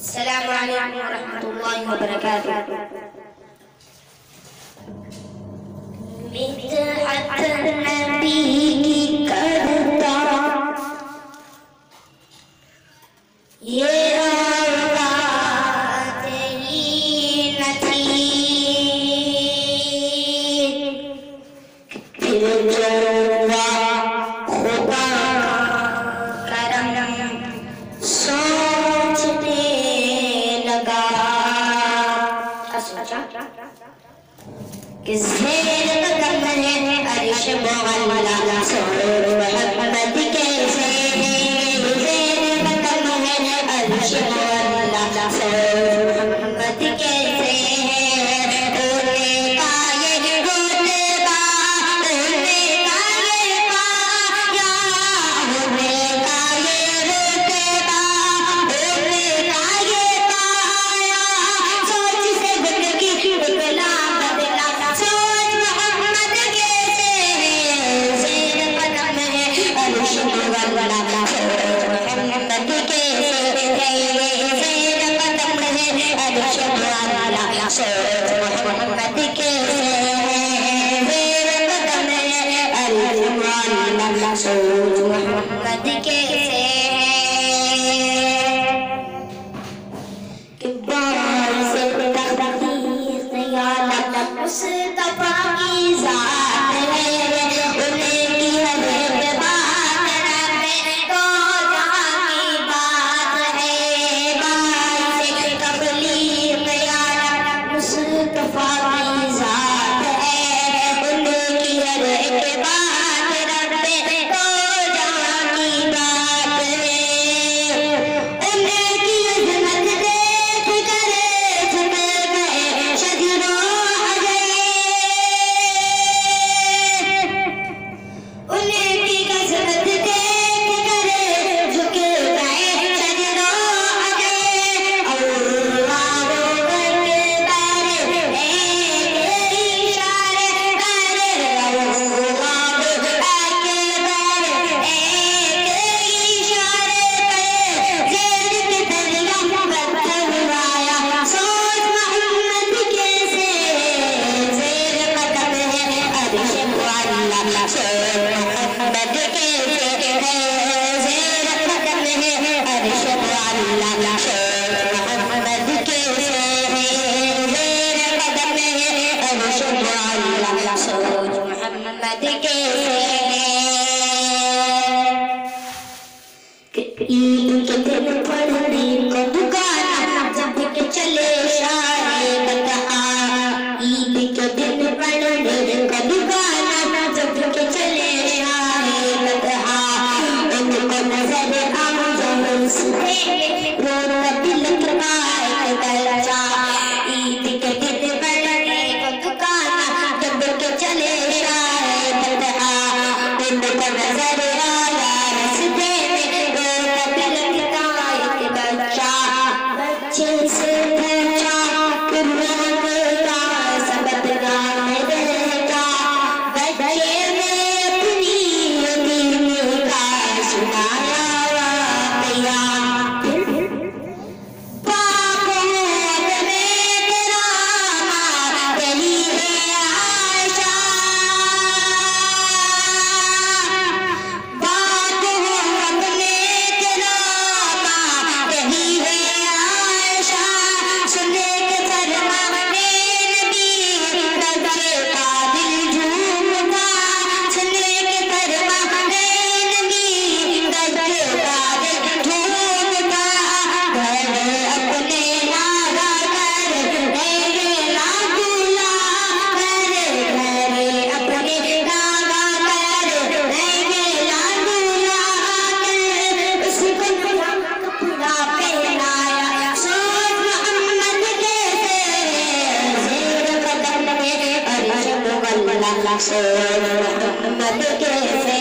السلام علیکم ورحمۃ اللہ وبرکاتہ۔ مدحت نبی کی کرتا یہ آواز ہی نہ تھی، پھر جو خدا کرم سوچنے لگا کہ زیر قدم ہے عرش معلا سرور محمد کیسے، زیر قدم ہے عرش معلا سرور محمد کیسے، محمد کیسے کہ باعث تخلیق خیالت مصطفیٰ کی ذات ہے، انہیں کی ہر ایک بات رب تو جہاں کی بات ہے، باعث تخلیق خیالت مصطفیٰ کی ذات ہے، انہیں کی ہر ایک بات عید کے دن پڑھنے کو دکان جب کے چلے شاہ بتا، عید کے دن پڑھنے کو دکان جب کے چلے شاہ بتا، ان کو نظر آمد سے رونا دل کا ایک درجہ، عید کے دن پڑھنے کو دکان جب کے چلے شاہ بتا، ان کو نظر آیا رستے سے پوچھا کہ روتا سبت نام دیتا، بچے میں اپنی یتیمی کا سنایا واقعہ، پاک موت میں تیرا ماں رہی ہے عائشہ، پاک موت میں تیرا ماں رہی ہے محمد کیسے